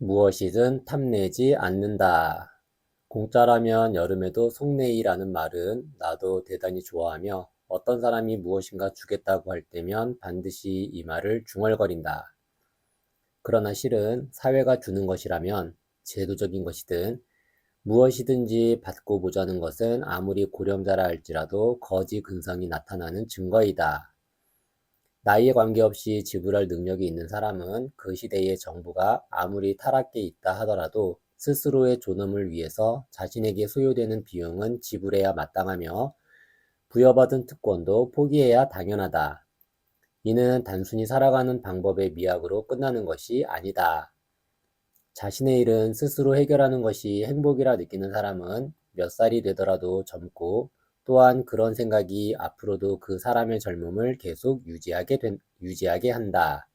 무엇이든 탐내지 않는다. 공짜라면 여름에도 속내이라는 말은 나도 대단히 좋아하며 어떤 사람이 무엇인가 주겠다고 할 때면 반드시 이 말을 중얼거린다. 그러나 실은 사회가 주는 것이라면 제도적인 것이든 무엇이든지 받고 보자는 것은 아무리 고령자라 할지라도 거지 근성이 나타나는 증거이다. 나이에 관계없이 지불할 능력이 있는 사람은 그 시대의 정부가 아무리 타락해 있다 하더라도 스스로의 존엄을 위해서 자신에게 소요되는 비용은 지불해야 마땅하며 부여받은 특권도 포기해야 당연하다. 이는 단순히 살아가는 방법의 미학으로 끝나는 것이 아니다. 자신의 일은 스스로 해결하는 것이 행복이라 느끼는 사람은 몇 살이 되더라도 젊고 또한 그런 생각이 앞으로도 그 사람의 젊음을 계속 유지하게 한다.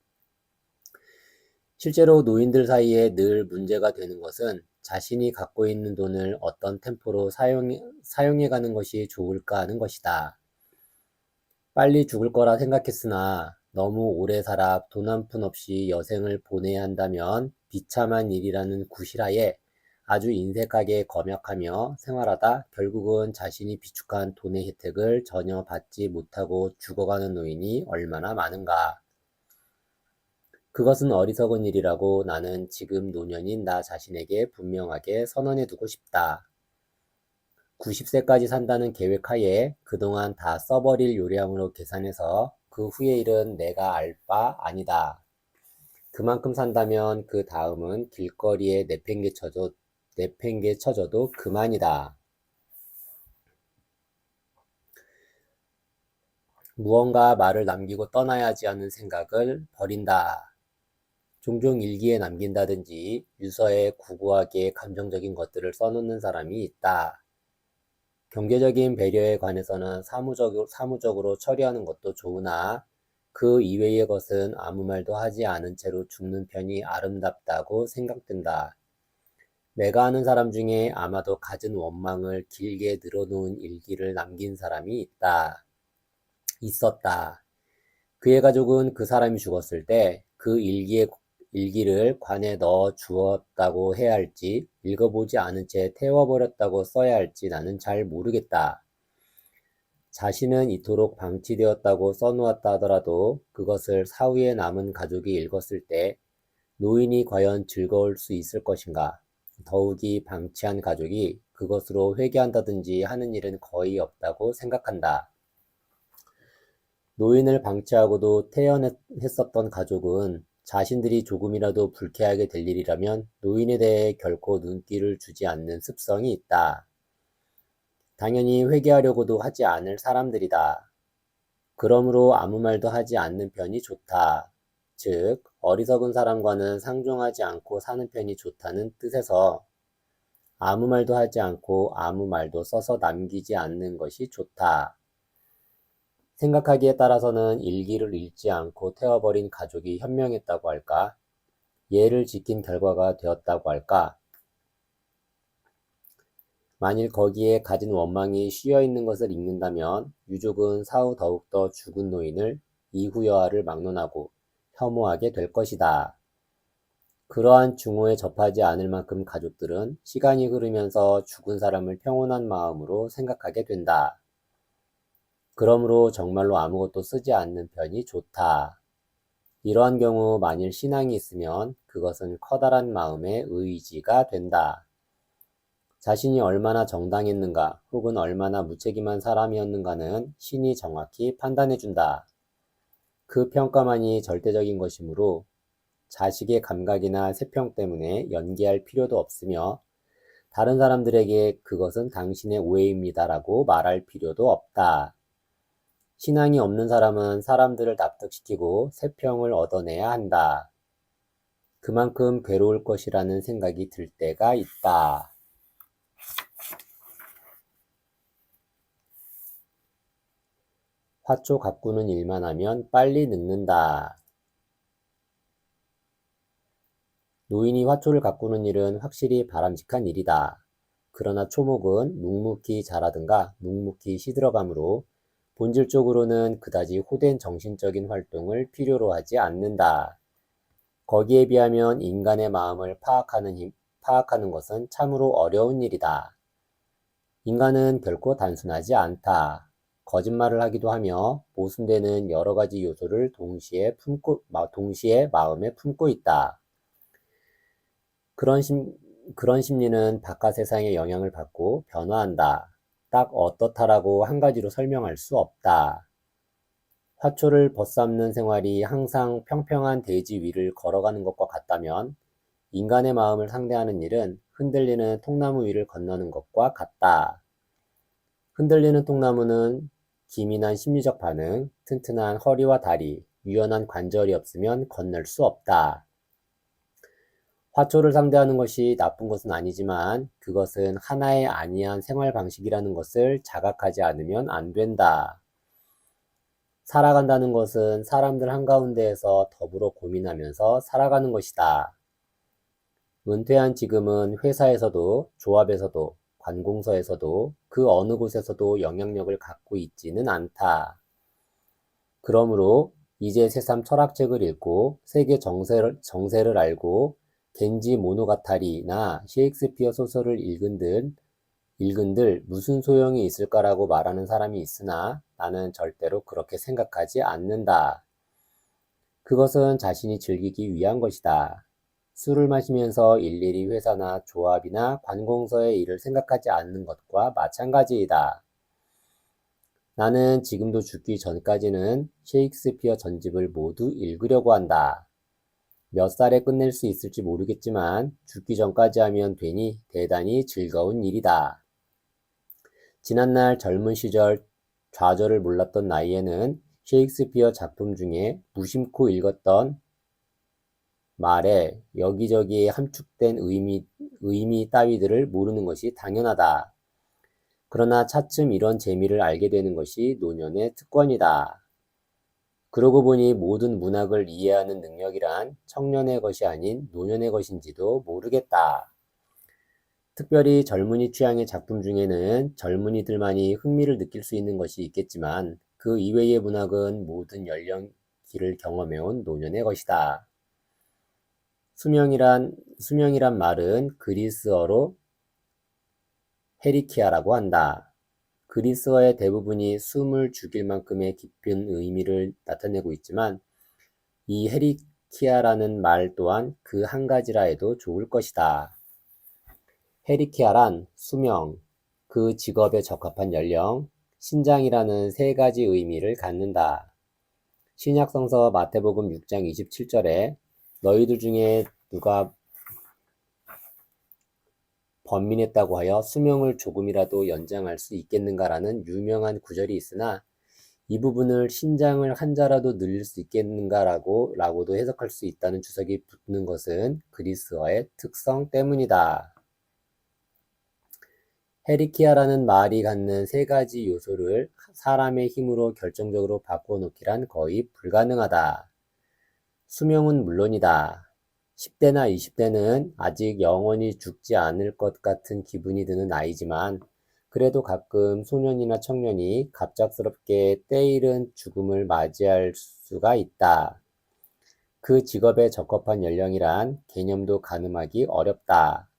실제로 노인들 사이에 늘 문제가 되는 것은 자신이 갖고 있는 돈을 어떤 템포로 사용해가는 것이 좋을까 하는 것이다. 빨리 죽을 거라 생각했으나 너무 오래 살아 돈 한 푼 없이 여생을 보내야 한다면 비참한 일이라는 구실하에 아주 인색하게 검역하며 생활하다 결국은 자신이 비축한 돈의 혜택을 전혀 받지 못하고 죽어가는 노인이 얼마나 많은가. 그것은 어리석은 일이라고 나는 지금 노년인 나 자신에게 분명하게 선언해 두고 싶다. 90세까지 산다는 계획하에 그동안 다 써버릴 요량으로 계산해서 그 후의 일은 내가 알 바 아니다. 그만큼 산다면 그 다음은 길거리에 내팽개쳐져도 그만이다. 무언가 말을 남기고 떠나야지 하는 생각을 버린다. 종종 일기에 남긴다든지 유서에 구구하게 감정적인 것들을 써놓는 사람이 있다. 경제적인 배려에 관해서는 사무적으로 처리하는 것도 좋으나 그 이외의 것은 아무 말도 하지 않은 채로 죽는 편이 아름답다고 생각된다. 내가 아는 사람 중에 아마도 갖은 원망을 길게 늘어놓은 일기를 남긴 사람이 있었다. 그의 가족은 그 사람이 죽었을 때 그 일기를 관에 넣어 주었다고 해야 할지 읽어보지 않은 채 태워버렸다고 써야 할지 나는 잘 모르겠다. 자신은 이토록 방치되었다고 써놓았다 하더라도 그것을 사후에 남은 가족이 읽었을 때 노인이 과연 즐거울 수 있을 것인가? 더욱이 방치한 가족이 그것으로 회개한다든지 하는 일은 거의 없다고 생각한다. 노인을 방치하고도 태연했었던 가족은 자신들이 조금이라도 불쾌하게 될 일이라면 노인에 대해 결코 눈길을 주지 않는 습성이 있다. 당연히 회개하려고도 하지 않을 사람들이다. 그러므로 아무 말도 하지 않는 편이 좋다. 즉, 어리석은 사람과는 상종하지 않고 사는 편이 좋다는 뜻에서 아무 말도 하지 않고 아무 말도 써서 남기지 않는 것이 좋다. 생각하기에 따라서는 일기를 읽지 않고 태워버린 가족이 현명했다고 할까? 예를 지킨 결과가 되었다고 할까? 만일 거기에 가진 원망이 쉬어있는 것을 읽는다면 유족은 사후 더욱더 죽은 노인을 이후여하를 막론하고 혐오하게 될 것이다. 그러한 증오에 접하지 않을 만큼 가족들은 시간이 흐르면서 죽은 사람을 평온한 마음으로 생각하게 된다. 그러므로 정말로 아무것도 쓰지 않는 편이 좋다. 이러한 경우 만일 신앙이 있으면 그것은 커다란 마음의 의지가 된다. 자신이 얼마나 정당했는가 혹은 얼마나 무책임한 사람이었는가는 신이 정확히 판단해준다. 그 평가만이 절대적인 것이므로 자식의 감각이나 세평 때문에 연기할 필요도 없으며 다른 사람들에게 그것은 당신의 오해입니다라고 말할 필요도 없다. 신앙이 없는 사람은 사람들을 납득시키고 세평을 얻어내야 한다. 그만큼 괴로울 것이라는 생각이 들 때가 있다. 화초 가꾸는 일만 하면 빨리 늙는다. 노인이 화초를 가꾸는 일은 확실히 바람직한 일이다. 그러나 초목은 묵묵히 자라든가 묵묵히 시들어가므로 본질적으로는 그다지 호된 정신적인 활동을 필요로 하지 않는다. 거기에 비하면 인간의 마음을 파악하는 것은 참으로 어려운 일이다. 인간은 결코 단순하지 않다. 거짓말을 하기도 하며 모순되는 여러 가지 요소를 동시에 마음에 품고 있다. 그런 심리는 바깥 세상의 영향을 받고 변화한다. 딱 어떻다라고 한 가지로 설명할 수 없다. 화초를 벗삼는 생활이 항상 평평한 대지 위를 걸어가는 것과 같다면 인간의 마음을 상대하는 일은 흔들리는 통나무 위를 건너는 것과 같다. 흔들리는 통나무는 기민한 심리적 반응, 튼튼한 허리와 다리, 유연한 관절이 없으면 건널 수 없다. 화초를 상대하는 것이 나쁜 것은 아니지만 그것은 하나의 아니한 생활 방식이라는 것을 자각하지 않으면 안 된다. 살아간다는 것은 사람들 한가운데에서 더불어 고민하면서 살아가는 것이다. 은퇴한 지금은 회사에서도, 조합에서도, 관공서에서도, 그 어느 곳에서도 영향력을 갖고 있지는 않다. 그러므로 이제 새삼 철학책을 읽고 세계 정세를 알고 겐지 모노가타리나 셰익스피어 소설을 읽은들 무슨 소용이 있을까라고 말하는 사람이 있으나 나는 절대로 그렇게 생각하지 않는다. 그것은 자신이 즐기기 위한 것이다. 술을 마시면서 일일이 회사나 조합이나 관공서의 일을 생각하지 않는 것과 마찬가지이다. 나는 지금도 죽기 전까지는 셰익스피어 전집을 모두 읽으려고 한다. 몇 살에 끝낼 수 있을지 모르겠지만 죽기 전까지 하면 되니 대단히 즐거운 일이다. 지난날 젊은 시절 좌절을 몰랐던 나이에는 셰익스피어 작품 중에 무심코 읽었던 말에 여기저기에 함축된 의미 따위들을 모르는 것이 당연하다. 그러나 차츰 이런 재미를 알게 되는 것이 노년의 특권이다. 그러고 보니 모든 문학을 이해하는 능력이란 청년의 것이 아닌 노년의 것인지도 모르겠다. 특별히 젊은이 취향의 작품 중에는 젊은이들만이 흥미를 느낄 수 있는 것이 있겠지만 그 이외의 문학은 모든 연령기를 경험해온 노년의 것이다. 수명이란 말은 그리스어로 헤리키아라고 한다. 그리스어의 대부분이 숨을 죽일 만큼의 깊은 의미를 나타내고 있지만 이 헤리키아라는 말 또한 그 한 가지라 해도 좋을 것이다. 헤리키아란 수명, 그 직업에 적합한 연령, 신장이라는 세 가지 의미를 갖는다. 신약성서 마태복음 6장 27절에 너희들 중에 누가 번민했다고 하여 수명을 조금이라도 연장할 수 있겠는가라는 유명한 구절이 있으나 이 부분을 신장을 한 자라도 늘릴 수 있겠는가라고도 해석할 수 있다는 주석이 붙는 것은 그리스어의 특성 때문이다. 헤리키아라는 말이 갖는 세 가지 요소를 사람의 힘으로 결정적으로 바꿔놓기란 거의 불가능하다. 수명은 물론이다. 10대나 20대는 아직 영원히 죽지 않을 것 같은 기분이 드는 나이지만 그래도 가끔 소년이나 청년이 갑작스럽게 때이른 죽음을 맞이할 수가 있다. 그 직업에 적합한 연령이란 개념도 가늠하기 어렵다.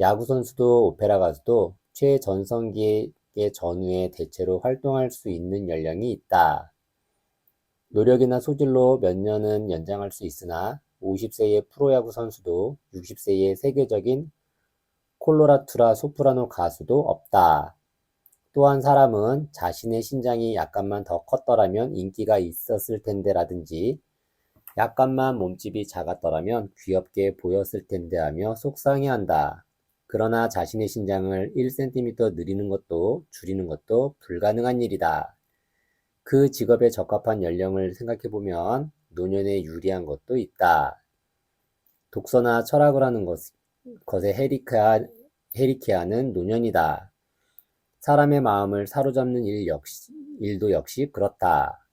야구선수도 오페라 가수도 최전성기의 전후에 대체로 활동할 수 있는 연령이 있다. 노력이나 소질로 몇 년은 연장할 수 있으나 50세의 프로야구 선수도 60세의 세계적인 콜로라투라 소프라노 가수도 없다. 또한 사람은 자신의 신장이 약간만 더 컸더라면 인기가 있었을 텐데 라든지 약간만 몸집이 작았더라면 귀엽게 보였을 텐데 하며 속상해한다. 그러나 자신의 신장을 1cm 늘리는 것도 줄이는 것도 불가능한 일이다. 그 직업에 적합한 연령을 생각해보면 노년에 유리한 것도 있다. 독서나 철학을 하는 것의 헤리케아는 노년이다. 사람의 마음을 사로잡는 일도 역시 그렇다.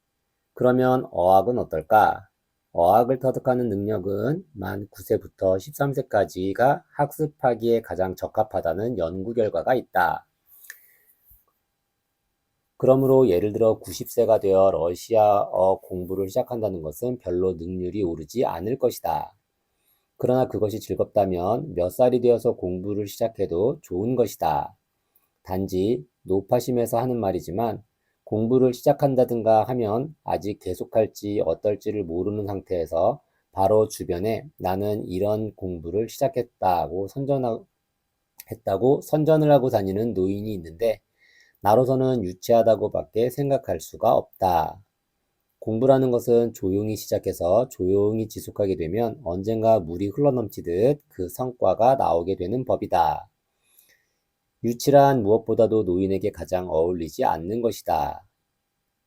그러면 어학은 어떨까? 어학을 터득하는 능력은 만 9세부터 13세까지가 학습하기에 가장 적합하다는 연구 결과가 있다. 그러므로 예를 들어 90세가 되어 러시아어 공부를 시작한다는 것은 별로 능률이 오르지 않을 것이다. 그러나 그것이 즐겁다면 몇 살이 되어서 공부를 시작해도 좋은 것이다. 단지 노파심에서 하는 말이지만 공부를 시작한다든가 하면 아직 계속할지 어떨지를 모르는 상태에서 바로 주변에 나는 이런 공부를 시작했다고 선전을 하고 다니는 노인이 있는데 나로서는 유치하다고밖에 생각할 수가 없다. 공부라는 것은 조용히 시작해서 조용히 지속하게 되면 언젠가 물이 흘러넘치듯 그 성과가 나오게 되는 법이다. 유치란 무엇보다도 노인에게 가장 어울리지 않는 것이다.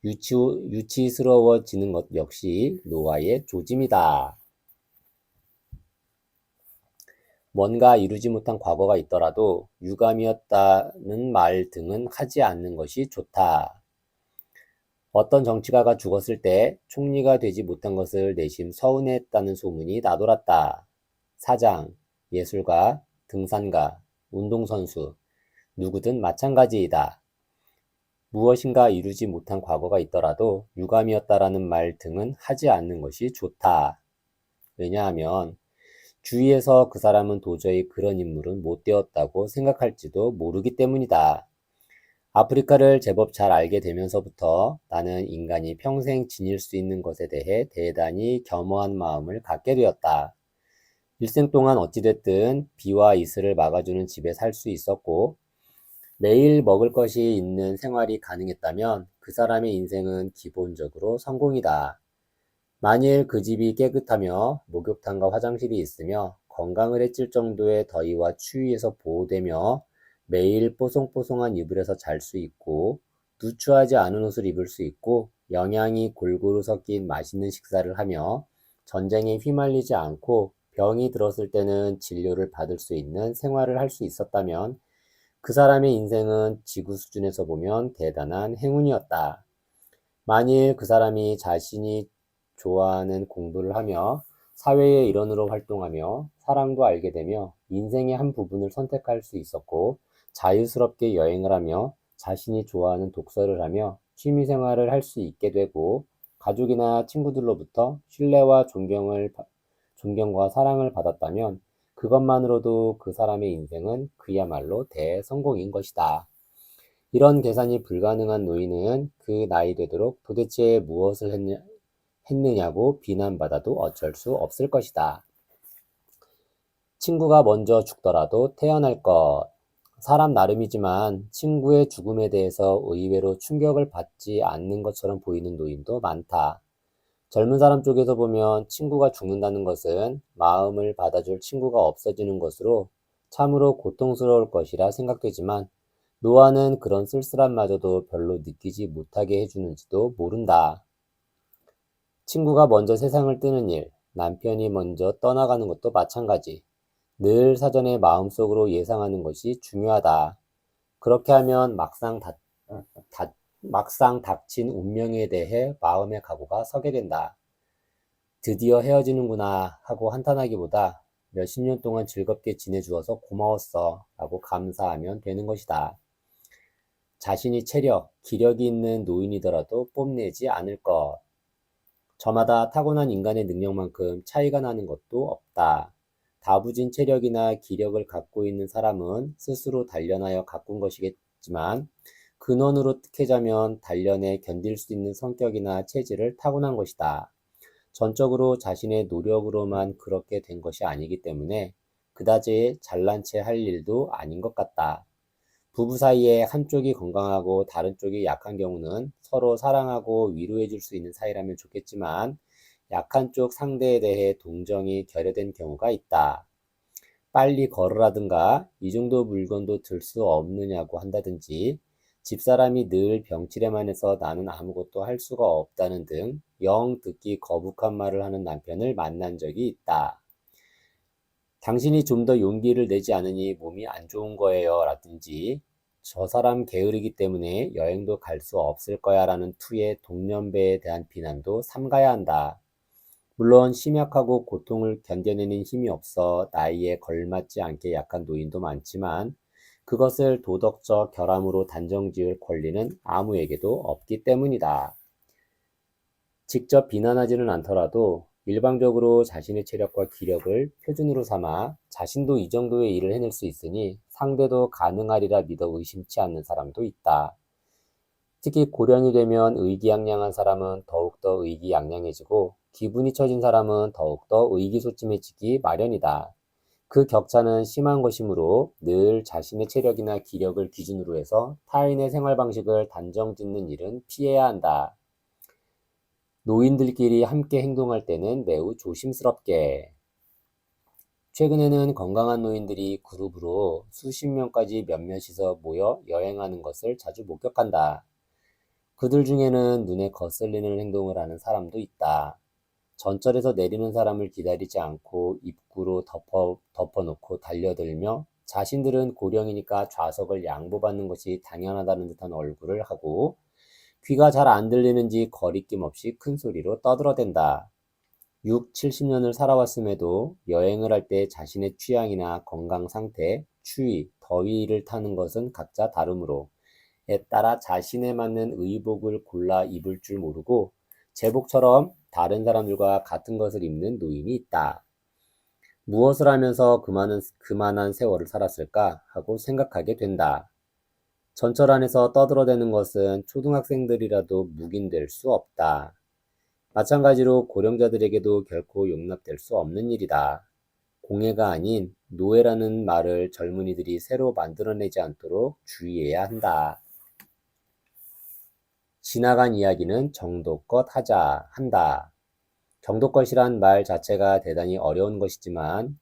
유치스러워지는 것 역시 노화의 조짐이다. 뭔가 이루지 못한 과거가 있더라도 유감이었다는 말 등은 하지 않는 것이 좋다. 어떤 정치가가 죽었을 때 총리가 되지 못한 것을 내심 서운해했다는 소문이 나돌았다. 사장, 예술가, 등산가, 운동선수, 누구든 마찬가지이다. 무엇인가 이루지 못한 과거가 있더라도 유감이었다라는 말 등은 하지 않는 것이 좋다. 왜냐하면 주위에서 그 사람은 도저히 그런 인물은 못 되었다고 생각할지도 모르기 때문이다. 아프리카를 제법 잘 알게 되면서부터 나는 인간이 평생 지닐 수 있는 것에 대해 대단히 겸허한 마음을 갖게 되었다. 일생 동안 어찌됐든 비와 이슬을 막아주는 집에 살 수 있었고 매일 먹을 것이 있는 생활이 가능했다면 그 사람의 인생은 기본적으로 성공이다. 만일 그 집이 깨끗하며 목욕탕과 화장실이 있으며 건강을 해칠 정도의 더위와 추위에서 보호되며 매일 뽀송뽀송한 이불에서 잘 수 있고 누추하지 않은 옷을 입을 수 있고 영양이 골고루 섞인 맛있는 식사를 하며 전쟁에 휘말리지 않고 병이 들었을 때는 진료를 받을 수 있는 생활을 할 수 있었다면 그 사람의 인생은 지구 수준에서 보면 대단한 행운이었다. 만일 그 사람이 자신이 좋아하는 공부를 하며 사회의 일원으로 활동하며 사랑도 알게 되며 인생의 한 부분을 선택할 수 있었고 자유스럽게 여행을 하며 자신이 좋아하는 독서를 하며 취미 생활을 할 수 있게 되고 가족이나 친구들로부터 신뢰와 존경과 사랑을 받았다면 그것만으로도 그 사람의 인생은 그야말로 대성공인 것이다. 이런 계산이 불가능한 노인은 그 나이 되도록 도대체 무엇을 했느냐고 비난받아도 어쩔 수 없을 것이다. 친구가 먼저 죽더라도 태어날 것. 사람 나름이지만 친구의 죽음에 대해서 의외로 충격을 받지 않는 것처럼 보이는 노인도 많다. 젊은 사람 쪽에서 보면 친구가 죽는다는 것은 마음을 받아줄 친구가 없어지는 것으로 참으로 고통스러울 것이라 생각되지만 노아는 그런 쓸쓸함마저도 별로 느끼지 못하게 해주는지도 모른다. 친구가 먼저 세상을 뜨는 일, 남편이 먼저 떠나가는 것도 마찬가지. 늘 사전에 마음속으로 예상하는 것이 중요하다. 그렇게 하면 막상 닥친 운명에 대해 마음의 각오가 서게 된다. 드디어 헤어지는구나 하고 한탄하기보다 몇십 년 동안 즐겁게 지내주어서 고마웠어 라고 감사하면 되는 것이다. 자신이 기력이 있는 노인이더라도 뽐내지 않을 것. 저마다 타고난 인간의 능력만큼 차이가 나는 것도 없다. 다부진 체력이나 기력을 갖고 있는 사람은 스스로 단련하여 가꾼 것이겠지만 근원으로 특혜자면 단련에 견딜 수 있는 성격이나 체질을 타고난 것이다. 전적으로 자신의 노력으로만 그렇게 된 것이 아니기 때문에 그다지 잘난 체 할 일도 아닌 것 같다. 부부 사이에 한쪽이 건강하고 다른 쪽이 약한 경우는 서로 사랑하고 위로해 줄 수 있는 사이라면 좋겠지만 약한 쪽 상대에 대해 동정이 결여된 경우가 있다. 빨리 걸으라든가 이 정도 물건도 들 수 없느냐고 한다든지 집사람이 늘 병치레만 해서 나는 아무것도 할 수가 없다는 등 영 듣기 거북한 말을 하는 남편을 만난 적이 있다. 당신이 좀 더 용기를 내지 않으니 몸이 안 좋은 거예요 라든지 저 사람 게으르기 때문에 여행도 갈 수 없을 거야 라는 투의 동년배에 대한 비난도 삼가야 한다. 물론 심약하고 고통을 견뎌내는 힘이 없어 나이에 걸맞지 않게 약한 노인도 많지만 그것을 도덕적 결함으로 단정지을 권리는 아무에게도 없기 때문이다. 직접 비난하지는 않더라도 일방적으로 자신의 체력과 기력을 표준으로 삼아 자신도 이 정도의 일을 해낼 수 있으니 상대도 가능하리라 믿어 의심치 않는 사람도 있다. 특히 고령이 되면 의기양양한 사람은 더욱더 의기양양해지고 기분이 처진 사람은 더욱더 의기소침해지기 마련이다. 그 격차는 심한 것이므로 늘 자신의 체력이나 기력을 기준으로 해서 타인의 생활 방식을 단정짓는 일은 피해야 한다. 노인들끼리 함께 행동할 때는 매우 조심스럽게. 최근에는 건강한 노인들이 그룹으로 수십 명까지 몇몇이서 모여 여행하는 것을 자주 목격한다. 그들 중에는 눈에 거슬리는 행동을 하는 사람도 있다. 전철에서 내리는 사람을 기다리지 않고 입구로 덮어놓고 달려들며 자신들은 고령이니까 좌석을 양보받는 것이 당연하다는 듯한 얼굴을 하고 귀가 잘 안 들리는지 거리낌 없이 큰 소리로 떠들어댄다. 6, 70년을 살아왔음에도 여행을 할 때 자신의 취향이나 건강 상태, 추위, 더위를 타는 것은 각자 다르므로 에 따라 자신에 맞는 의복을 골라 입을 줄 모르고 제복처럼 다른 사람들과 같은 것을 입는 노인이 있다. 무엇을 하면서 그만한 세월을 살았을까 하고 생각하게 된다. 전철 안에서 떠들어대는 것은 초등학생들이라도 묵인될 수 없다. 마찬가지로 고령자들에게도 결코 용납될 수 없는 일이다. 공예가 아닌 노예라는 말을 젊은이들이 새로 만들어내지 않도록 주의해야 한다. 지나간 이야기는 정도껏 한다. 정도껏이란 말 자체가 대단히 어려운 것이지만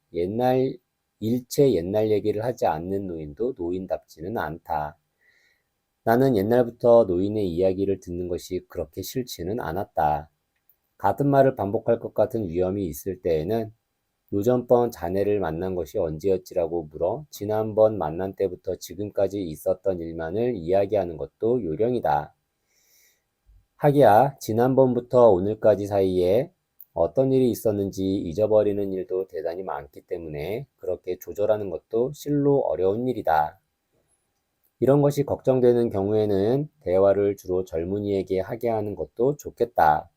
일체 옛날 얘기를 하지 않는 노인도 노인답지는 않다. 나는 옛날부터 노인의 이야기를 듣는 것이 그렇게 싫지는 않았다. 같은 말을 반복할 것 같은 위험이 있을 때에는 요전번 자네를 만난 것이 언제였지라고 물어 지난번 만난 때부터 지금까지 있었던 일만을 이야기하는 것도 요령이다. 하기야 지난번부터 오늘까지 사이에 어떤 일이 있었는지 잊어버리는 일도 대단히 많기 때문에 그렇게 조절하는 것도 실로 어려운 일이다. 이런 것이 걱정되는 경우에는 대화를 주로 젊은이에게 하게 하는 것도 좋겠다.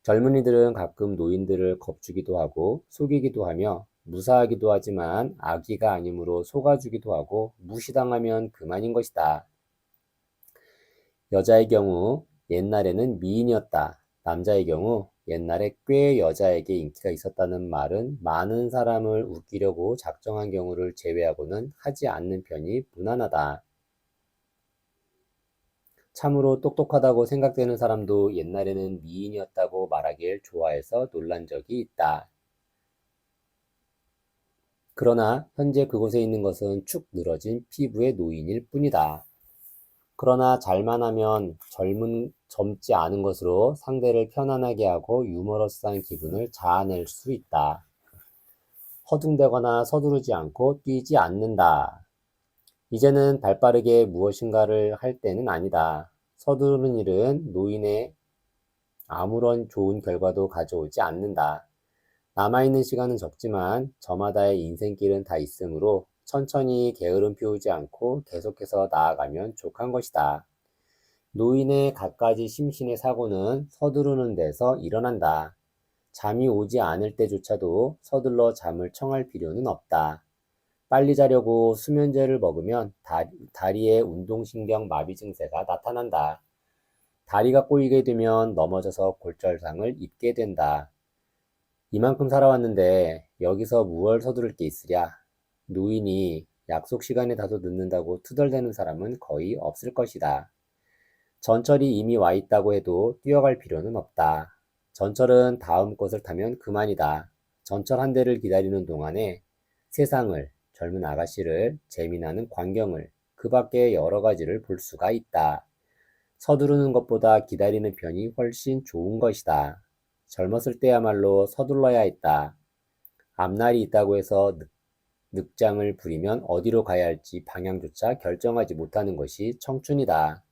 젊은이들은 가끔 노인들을 겁주기도 하고 속이기도 하며 무사하기도 하지만 악의가 아니므로 속아주기도 하고 무시당하면 그만인 것이다. 여자의 경우 옛날에는 미인이었다. 남자의 경우 옛날에 꽤 여자에게 인기가 있었다는 말은 많은 사람을 웃기려고 작정한 경우를 제외하고는 하지 않는 편이 무난하다. 참으로 똑똑하다고 생각되는 사람도 옛날에는 미인이었다고 말하길 좋아해서 놀란 적이 있다. 그러나 현재 그곳에 있는 것은 축 늘어진 피부의 노인일 뿐이다. 그러나 잘만 하면 젊지 않은 것으로 상대를 편안하게 하고 유머러스한 기분을 자아낼 수 있다. 허둥대거나 서두르지 않고 뛰지 않는다. 이제는 발빠르게 무엇인가를 할 때는 아니다. 서두르는 일은 노인의 아무런 좋은 결과도 가져오지 않는다. 남아있는 시간은 적지만 저마다의 인생길은 다 있으므로 천천히 게으름 피우지 않고 계속해서 나아가면 족한 것이다. 노인의 갖가지 심신의 사고는 서두르는 데서 일어난다. 잠이 오지 않을 때조차도 서둘러 잠을 청할 필요는 없다. 빨리 자려고 수면제를 먹으면 다리의 운동신경 마비 증세가 나타난다. 다리가 꼬이게 되면 넘어져서 골절상을 입게 된다. 이만큼 살아왔는데 여기서 무얼 서두를 게 있으랴. 노인이 약속 시간에 다소 늦는다고 투덜대는 사람은 거의 없을 것이다. 전철이 이미 와 있다고 해도 뛰어갈 필요는 없다. 전철은 다음 것을 타면 그만이다. 전철 한 대를 기다리는 동안에 세상을, 젊은 아가씨를, 재미나는 광경을, 그 밖에 여러 가지를 볼 수가 있다. 서두르는 것보다 기다리는 편이 훨씬 좋은 것이다. 젊었을 때야말로 서둘러야 했다. 앞날이 있다고 해서 늑장을 부리면 어디로 가야 할지 방향조차 결정하지 못하는 것이 청춘이다.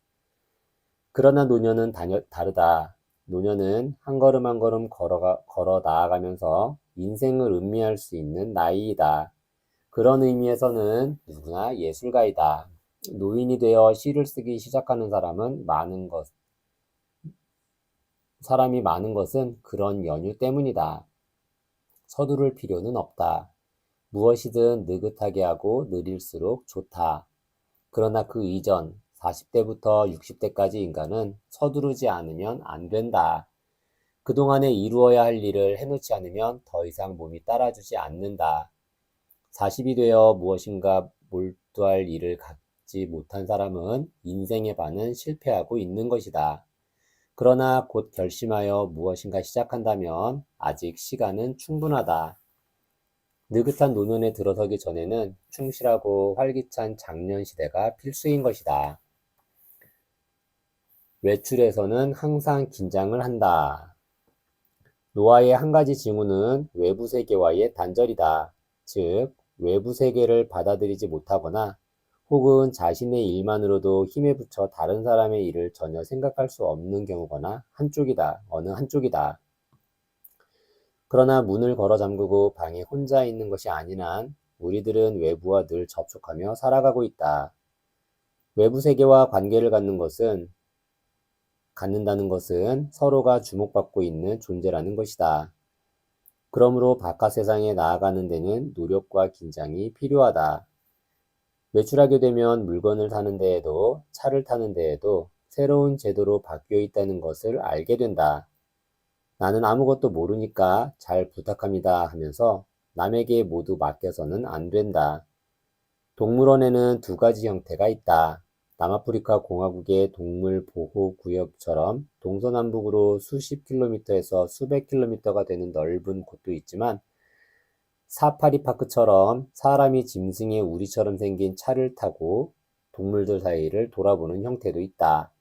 그러나 노년은 다르다. 노년은 한 걸음 한 걸음 걸어 나아가면서 인생을 음미할 수 있는 나이이다. 그런 의미에서는 누구나 예술가이다. 노인이 되어 시를 쓰기 시작하는 사람이 많은 것은 그런 연유 때문이다. 서두를 필요는 없다. 무엇이든 느긋하게 하고 느릴수록 좋다. 그러나 그 이전 40대부터 60대까지 인간은 서두르지 않으면 안 된다. 그동안에 이루어야 할 일을 해놓지 않으면 더 이상 몸이 따라주지 않는다. 40이 되어 무엇인가 몰두할 일을 갖지 못한 사람은 인생의 반은 실패하고 있는 것이다. 그러나 곧 결심하여 무엇인가 시작한다면 아직 시간은 충분하다. 느긋한 노년에 들어서기 전에는 충실하고 활기찬 장년 시대가 필수인 것이다. 외출에서는 항상 긴장을 한다. 노아의 한 가지 징후는 외부 세계와의 단절이다. 즉, 외부 세계를 받아들이지 못하거나 혹은 자신의 일만으로도 힘에 부쳐 다른 사람의 일을 전혀 생각할 수 없는 경우거나 어느 한쪽이다. 그러나 문을 걸어 잠그고 방에 혼자 있는 것이 아닌 한 우리들은 외부와 늘 접촉하며 살아가고 있다. 외부 세계와 관계를 갖는다는 것은 서로가 주목받고 있는 존재라는 것이다. 그러므로 바깥 세상에 나아가는 데는 노력과 긴장이 필요하다. 외출하게 되면 물건을 사는 데에도 차를 타는 데에도 새로운 제도로 바뀌어 있다는 것을 알게 된다. 나는 아무것도 모르니까 잘 부탁합니다 하면서 남에게 모두 맡겨서는 안 된다. 동물원에는 두 가지 형태가 있다. 남아프리카 공화국의 동물보호구역처럼 동서남북으로 수십 킬로미터에서 수백 킬로미터가 되는 넓은 곳도 있지만 사파리 파크처럼 사람이 짐승의 우리처럼 생긴 차를 타고 동물들 사이를 돌아보는 형태도 있다.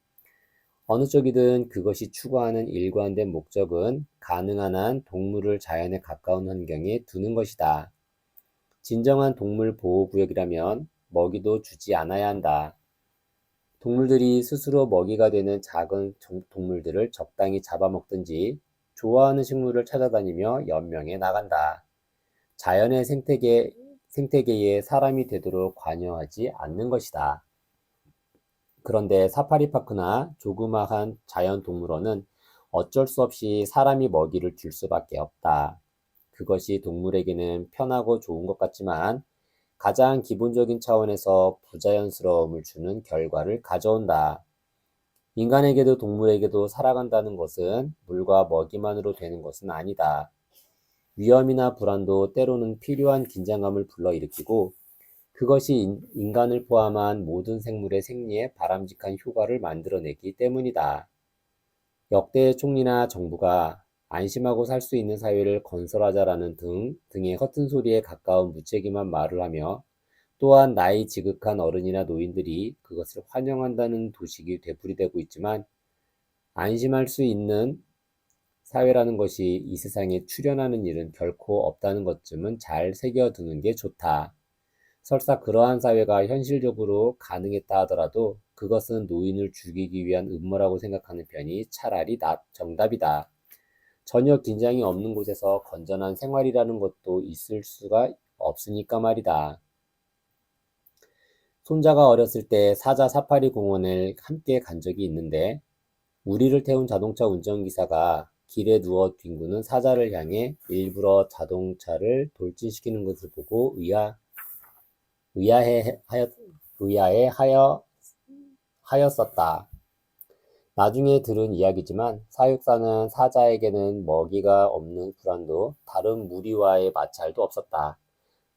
어느 쪽이든 그것이 추구하는 일관된 목적은 가능한 한 동물을 자연에 가까운 환경에 두는 것이다. 진정한 동물 보호구역이라면 먹이도 주지 않아야 한다. 동물들이 스스로 먹이가 되는 작은 동물들을 적당히 잡아먹든지 좋아하는 식물을 찾아다니며 연명해 나간다. 자연의 생태계에 사람이 되도록 관여하지 않는 것이다. 그런데 사파리파크나 조그마한 자연동물원은 어쩔 수 없이 사람이 먹이를 줄 수밖에 없다. 그것이 동물에게는 편하고 좋은 것 같지만 가장 기본적인 차원에서 부자연스러움을 주는 결과를 가져온다. 인간에게도 동물에게도 살아간다는 것은 물과 먹이만으로 되는 것은 아니다. 위험이나 불안도 때로는 필요한 긴장감을 불러일으키고 그것이 인간을 포함한 모든 생물의 생리에 바람직한 효과를 만들어내기 때문이다. 역대 총리나 정부가 안심하고 살 수 있는 사회를 건설하자라는 등의 허튼 소리에 가까운 무책임한 말을 하며 또한 나이 지극한 어른이나 노인들이 그것을 환영한다는 도식이 되풀이되고 있지만 안심할 수 있는 사회라는 것이 이 세상에 출현하는 일은 결코 없다는 것쯤은 잘 새겨두는 게 좋다. 설사 그러한 사회가 현실적으로 가능했다 하더라도 그것은 노인을 죽이기 위한 음모라고 생각하는 편이 차라리 정답이다. 전혀 긴장이 없는 곳에서 건전한 생활이라는 것도 있을 수가 없으니까 말이다. 손자가 어렸을 때 사자 사파리 공원을 함께 간 적이 있는데 우리를 태운 자동차 운전기사가 길에 누워 뒹구는 사자를 향해 일부러 자동차를 돌진시키는 것을 보고 의아해하였었다. 나중에 들은 이야기지만 사육사는 사자에게는 먹이가 없는 불안도 다른 무리와의 마찰도 없었다.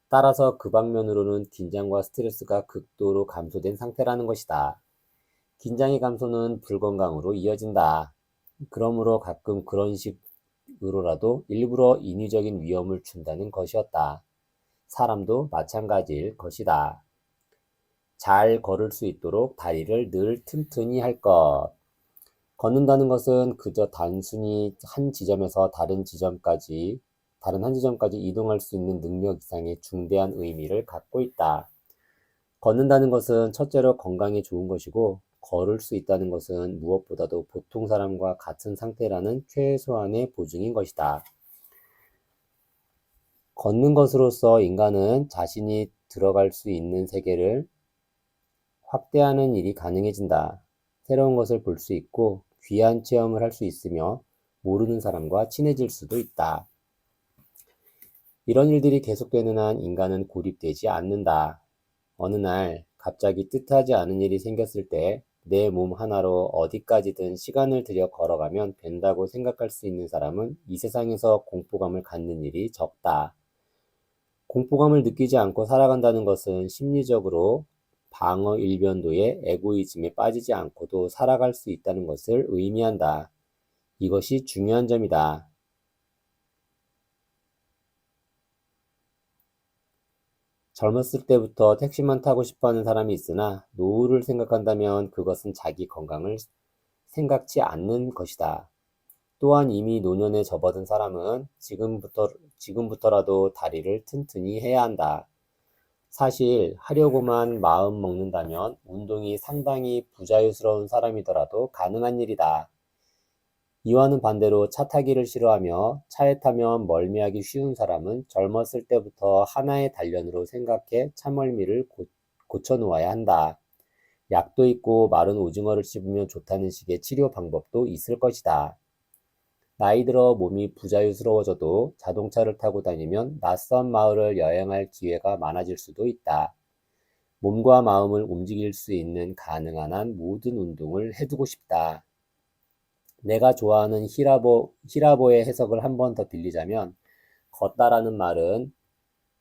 따라서 그 방면으로는 긴장과 스트레스가 극도로 감소된 상태라는 것이다. 긴장의 감소는 불건강으로 이어진다. 그러므로 가끔 그런 식으로라도 일부러 인위적인 위험을 준다는 것이었다. 사람도 마찬가지일 것이다. 잘 걸을 수 있도록 다리를 늘 튼튼히 할 것. 걷는다는 것은 그저 단순히 한 지점에서 다른 한 지점까지 이동할 수 있는 능력 이상의 중대한 의미를 갖고 있다. 걷는다는 것은 첫째로 건강에 좋은 것이고, 걸을 수 있다는 것은 무엇보다도 보통 사람과 같은 상태라는 최소한의 보증인 것이다. 걷는 것으로서 인간은 자신이 들어갈 수 있는 세계를 확대하는 일이 가능해진다. 새로운 것을 볼 수 있고 귀한 체험을 할 수 있으며 모르는 사람과 친해질 수도 있다. 이런 일들이 계속되는 한 인간은 고립되지 않는다. 어느 날 갑자기 뜻하지 않은 일이 생겼을 때 내 몸 하나로 어디까지든 시간을 들여 걸어가면 된다고 생각할 수 있는 사람은 이 세상에서 공포감을 갖는 일이 적다. 공포감을 느끼지 않고 살아간다는 것은 심리적으로 방어 일변도의 에고이즘에 빠지지 않고도 살아갈 수 있다는 것을 의미한다. 이것이 중요한 점이다. 젊었을 때부터 택시만 타고 싶어 하는 사람이 있으나 노후를 생각한다면 그것은 자기 건강을 생각지 않는 것이다. 또한 이미 노년에 접어든 사람은 지금부터라도 다리를 튼튼히 해야 한다. 사실 하려고만 마음 먹는다면 운동이 상당히 부자유스러운 사람이더라도 가능한 일이다. 이와는 반대로 차 타기를 싫어하며 차에 타면 멀미하기 쉬운 사람은 젊었을 때부터 하나의 단련으로 생각해 차멀미를 고쳐놓아야 한다. 약도 있고 마른 오징어를 씹으면 좋다는 식의 치료 방법도 있을 것이다. 나이 들어 몸이 부자유스러워져도 자동차를 타고 다니면 낯선 마을을 여행할 기회가 많아질 수도 있다. 몸과 마음을 움직일 수 있는 가능한 한 모든 운동을 해두고 싶다. 내가 좋아하는 히라보의 해석을 한 번 더 빌리자면 걷다라는 말은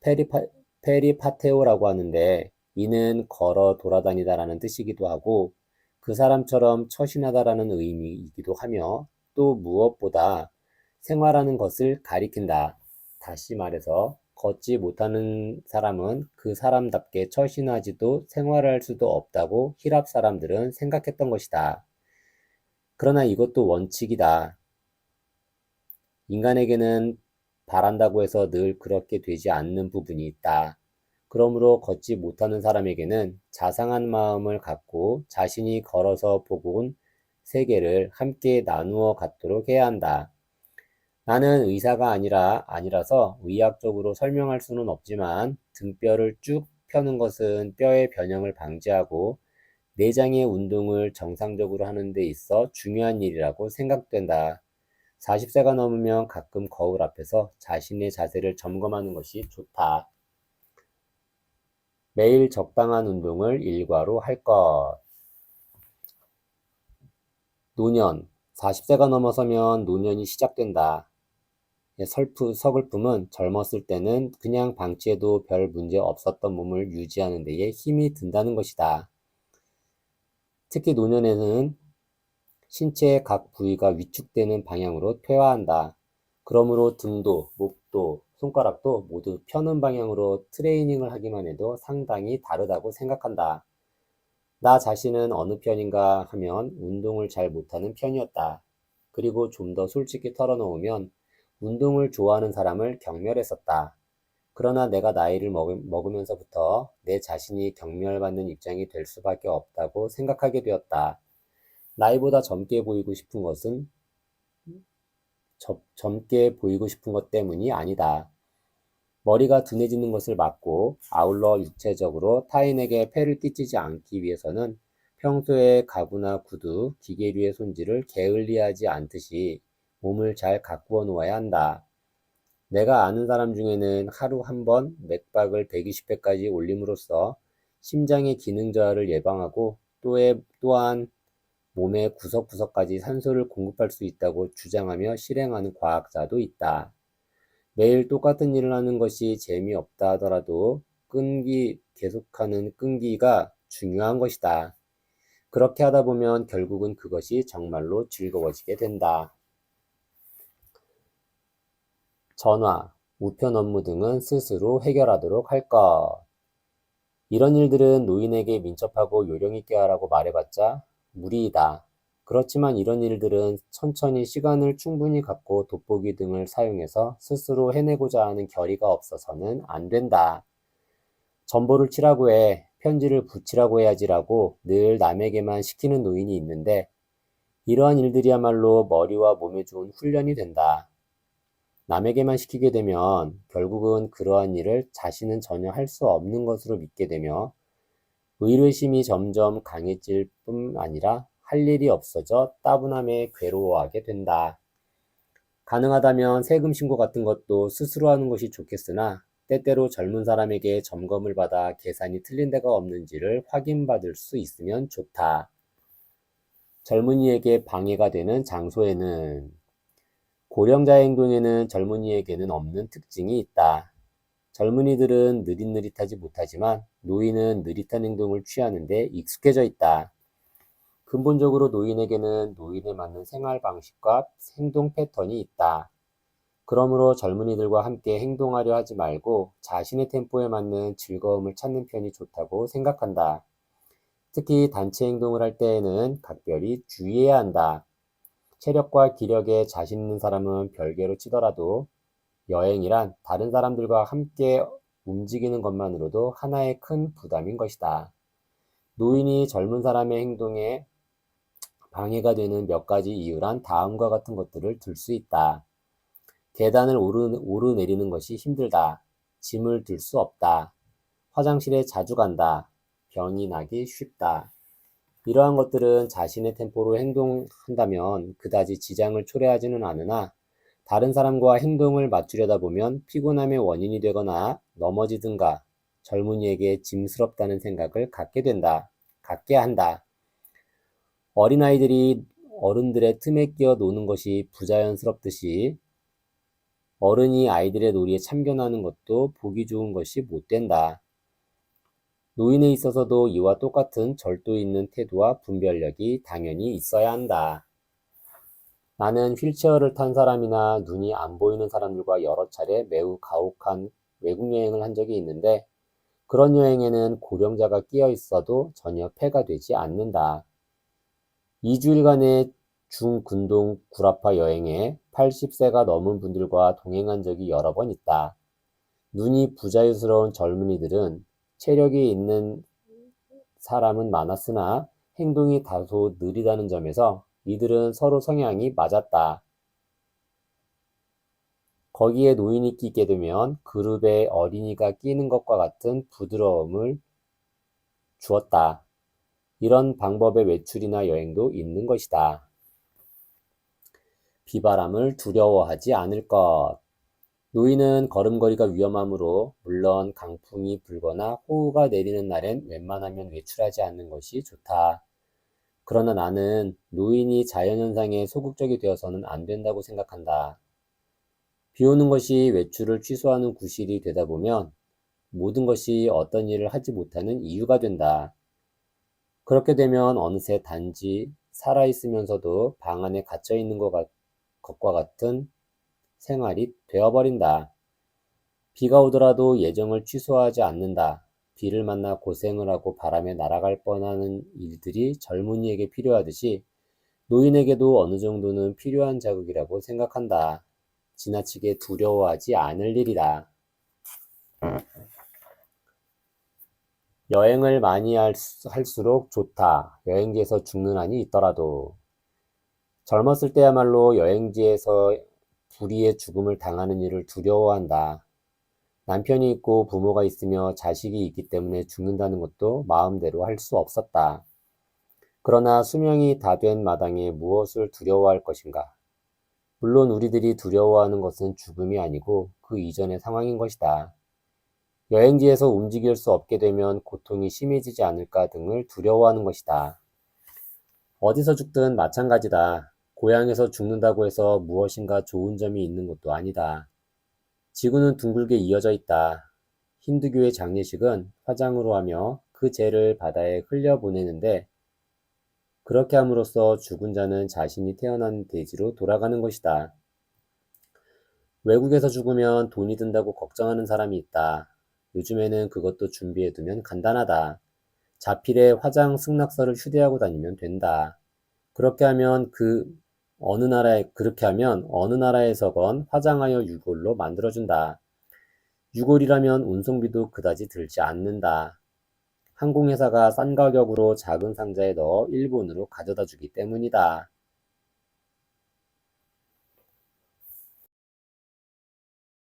페리파, 페리파테오라고 하는데 이는 걸어 돌아다니다라는 뜻이기도 하고 그 사람처럼 처신하다라는 의미이기도 하며 또 무엇보다 생활하는 것을 가리킨다. 다시 말해서 걷지 못하는 사람은 그 사람답게 처신하지도 생활할 수도 없다고 히랍 사람들은 생각했던 것이다. 그러나 이것도 원칙이다. 인간에게는 바란다고 해서 늘 그렇게 되지 않는 부분이 있다. 그러므로 걷지 못하는 사람에게는 자상한 마음을 갖고 자신이 걸어서 보고 온 세계를 함께 나누어 갖도록 해야 한다. 나는 의사가 아니라서 의학적으로 설명할 수는 없지만 등뼈를 쭉 펴는 것은 뼈의 변형을 방지하고 내장의 운동을 정상적으로 하는 데 있어 중요한 일이라고 생각된다. 40세가 넘으면 가끔 거울 앞에서 자신의 자세를 점검하는 것이 좋다. 매일 적당한 운동을 일과로 할 것. 노년. 40세가 넘어서면 노년이 시작된다. 서글픔은 젊었을 때는 그냥 방치해도 별 문제 없었던 몸을 유지하는 데에 힘이 든다는 것이다. 특히 노년에는 신체의 각 부위가 위축되는 방향으로 퇴화한다. 그러므로 등도, 목도, 손가락도 모두 펴는 방향으로 트레이닝을 하기만 해도 상당히 다르다고 생각한다. 나 자신은 어느 편인가 하면 운동을 잘 못하는 편이었다. 그리고 좀 더 솔직히 털어놓으면 운동을 좋아하는 사람을 경멸했었다. 그러나 내가 나이를 먹으면서부터 내 자신이 경멸받는 입장이 될 수밖에 없다고 생각하게 되었다. 나이보다 젊게 보이고 싶은 것 때문이 아니다. 머리가 둔해지는 것을 막고 아울러 육체적으로 타인에게 폐를 끼치지 않기 위해서는 평소에 가구나 구두, 기계류의 손질을 게을리하지 않듯이 몸을 잘 가꾸어 놓아야 한다. 내가 아는 사람 중에는 하루 한 번 맥박을 120회까지 올림으로써 심장의 기능 저하를 예방하고 또한 몸의 구석구석까지 산소를 공급할 수 있다고 주장하며 실행하는 과학자도 있다. 매일 똑같은 일을 하는 것이 재미없다 하더라도 계속하는 끈기가 중요한 것이다. 그렇게 하다 보면 결국은 그것이 정말로 즐거워지게 된다. 전화, 우편 업무 등은 스스로 해결하도록 할 것. 이런 일들은 노인에게 민첩하고 요령있게 하라고 말해봤자 무리이다. 그렇지만 이런 일들은 천천히 시간을 충분히 갖고 돋보기 등을 사용해서 스스로 해내고자 하는 결의가 없어서는 안 된다. 전보를 치라고 해, 편지를 붙이라고 해야지라고 늘 남에게만 시키는 노인이 있는데 이러한 일들이야말로 머리와 몸에 좋은 훈련이 된다. 남에게만 시키게 되면 결국은 그러한 일을 자신은 전혀 할 수 없는 것으로 믿게 되며 의뢰심이 점점 강해질 뿐 아니라 할 일이 없어져 따분함에 괴로워하게 된다. 가능하다면 세금 신고 같은 것도 스스로 하는 것이 좋겠으나 때때로 젊은 사람에게 점검을 받아 계산이 틀린 데가 없는지를 확인받을 수 있으면 좋다. 젊은이에게 방해가 되는 장소에는 고령자의 행동에는 젊은이에게는 없는 특징이 있다. 젊은이들은 느릿느릿하지 못하지만 노인은 느릿한 행동을 취하는데 익숙해져 있다. 근본적으로 노인에게는 노인에 맞는 생활 방식과 행동 패턴이 있다. 그러므로 젊은이들과 함께 행동하려 하지 말고 자신의 템포에 맞는 즐거움을 찾는 편이 좋다고 생각한다. 특히 단체 행동을 할 때에는 각별히 주의해야 한다. 체력과 기력에 자신 있는 사람은 별개로 치더라도 여행이란 다른 사람들과 함께 움직이는 것만으로도 하나의 큰 부담인 것이다. 노인이 젊은 사람의 행동에 방해가 되는 몇 가지 이유란 다음과 같은 것들을 들 수 있다. 계단을 오르내리는 것이 힘들다. 짐을 들 수 없다. 화장실에 자주 간다. 병이 나기 쉽다. 이러한 것들은 자신의 템포로 행동한다면 그다지 지장을 초래하지는 않으나 다른 사람과 행동을 맞추려다 보면 피곤함의 원인이 되거나 넘어지든가 젊은이에게 짐스럽다는 생각을 갖게 한다. 어린아이들이 어른들의 틈에 끼어 노는 것이 부자연스럽듯이 어른이 아이들의 놀이에 참견하는 것도 보기 좋은 것이 못 된다. 노인에 있어서도 이와 똑같은 절도 있는 태도와 분별력이 당연히 있어야 한다. 나는 휠체어를 탄 사람이나 눈이 안 보이는 사람들과 여러 차례 매우 가혹한 외국 여행을 한 적이 있는데 그런 여행에는 고령자가 끼어 있어도 전혀 폐가 되지 않는다. 2주일간의 중근동 구라파 여행에 80세가 넘은 분들과 동행한 적이 여러 번 있다. 눈이 부자유스러운 젊은이들은 체력이 있는 사람은 많았으나 행동이 다소 느리다는 점에서 이들은 서로 성향이 맞았다. 거기에 노인이 끼게 되면 그룹에 어린이가 끼는 것과 같은 부드러움을 주었다. 이런 방법의 외출이나 여행도 있는 것이다. 비바람을 두려워하지 않을 것. 노인은 걸음걸이가 위험하므로 물론 강풍이 불거나 호우가 내리는 날엔 웬만하면 외출하지 않는 것이 좋다. 그러나 나는 노인이 자연현상에 소극적이 되어서는 안 된다고 생각한다. 비 오는 것이 외출을 취소하는 구실이 되다 보면 모든 것이 어떤 일을 하지 못하는 이유가 된다. 그렇게 되면 어느새 단지 살아있으면서도 방 안에 갇혀 있는 것과 같은 생활이 되어버린다. 비가 오더라도 예정을 취소하지 않는다. 비를 만나 고생을 하고 바람에 날아갈 뻔하는 일들이 젊은이에게 필요하듯이 노인에게도 어느 정도는 필요한 자극이라고 생각한다. 지나치게 두려워하지 않을 일이다. 여행을 많이 할수록 좋다. 여행지에서 죽는 한이 있더라도. 젊었을 때야말로 여행지에서 불의의 죽음을 당하는 일을 두려워한다. 남편이 있고 부모가 있으며 자식이 있기 때문에 죽는다는 것도 마음대로 할 수 없었다. 그러나 수명이 다 된 마당에 무엇을 두려워할 것인가? 물론 우리들이 두려워하는 것은 죽음이 아니고 그 이전의 상황인 것이다. 여행지에서 움직일 수 없게 되면 고통이 심해지지 않을까 등을 두려워하는 것이다. 어디서 죽든 마찬가지다. 고향에서 죽는다고 해서 무엇인가 좋은 점이 있는 것도 아니다. 지구는 둥글게 이어져 있다. 힌두교의 장례식은 화장으로 하며 그 재를 바다에 흘려보내는데 그렇게 함으로써 죽은 자는 자신이 태어난 대지로 돌아가는 것이다. 외국에서 죽으면 돈이 든다고 걱정하는 사람이 있다. 요즘에는 그것도 준비해두면 간단하다. 자필에 화장 승낙서를 휴대하고 다니면 된다. 그렇게 하면 어느 나라에서건 화장하여 유골로 만들어준다. 유골이라면 운송비도 그다지 들지 않는다. 항공회사가 싼 가격으로 작은 상자에 넣어 일본으로 가져다 주기 때문이다.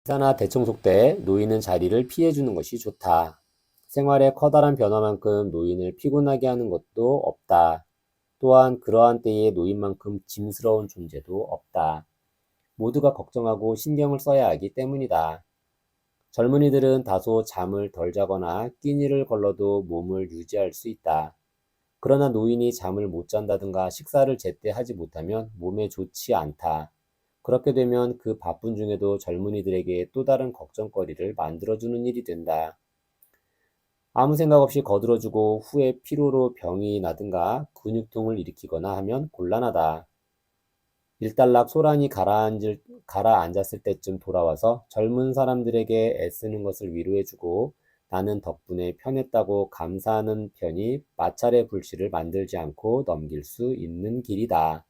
회사나 대청소 때 노인은 자리를 피해주는 것이 좋다. 생활의 커다란 변화만큼 노인을 피곤하게 하는 것도 없다. 또한 그러한 때에 노인만큼 짐스러운 존재도 없다. 모두가 걱정하고 신경을 써야 하기 때문이다. 젊은이들은 다소 잠을 덜 자거나 끼니를 걸러도 몸을 유지할 수 있다. 그러나 노인이 잠을 못 잔다든가 식사를 제때 하지 못하면 몸에 좋지 않다. 그렇게 되면 그 바쁜 중에도 젊은이들에게 또 다른 걱정거리를 만들어주는 일이 된다. 아무 생각 없이 거들어주고 후에 피로로 병이 나든가 근육통을 일으키거나 하면 곤란하다. 일단락 소란이 가라앉았을 때쯤 돌아와서 젊은 사람들에게 애쓰는 것을 위로해주고 나는 덕분에 편했다고 감사하는 편이 마찰의 불씨를 만들지 않고 넘길 수 있는 길이다.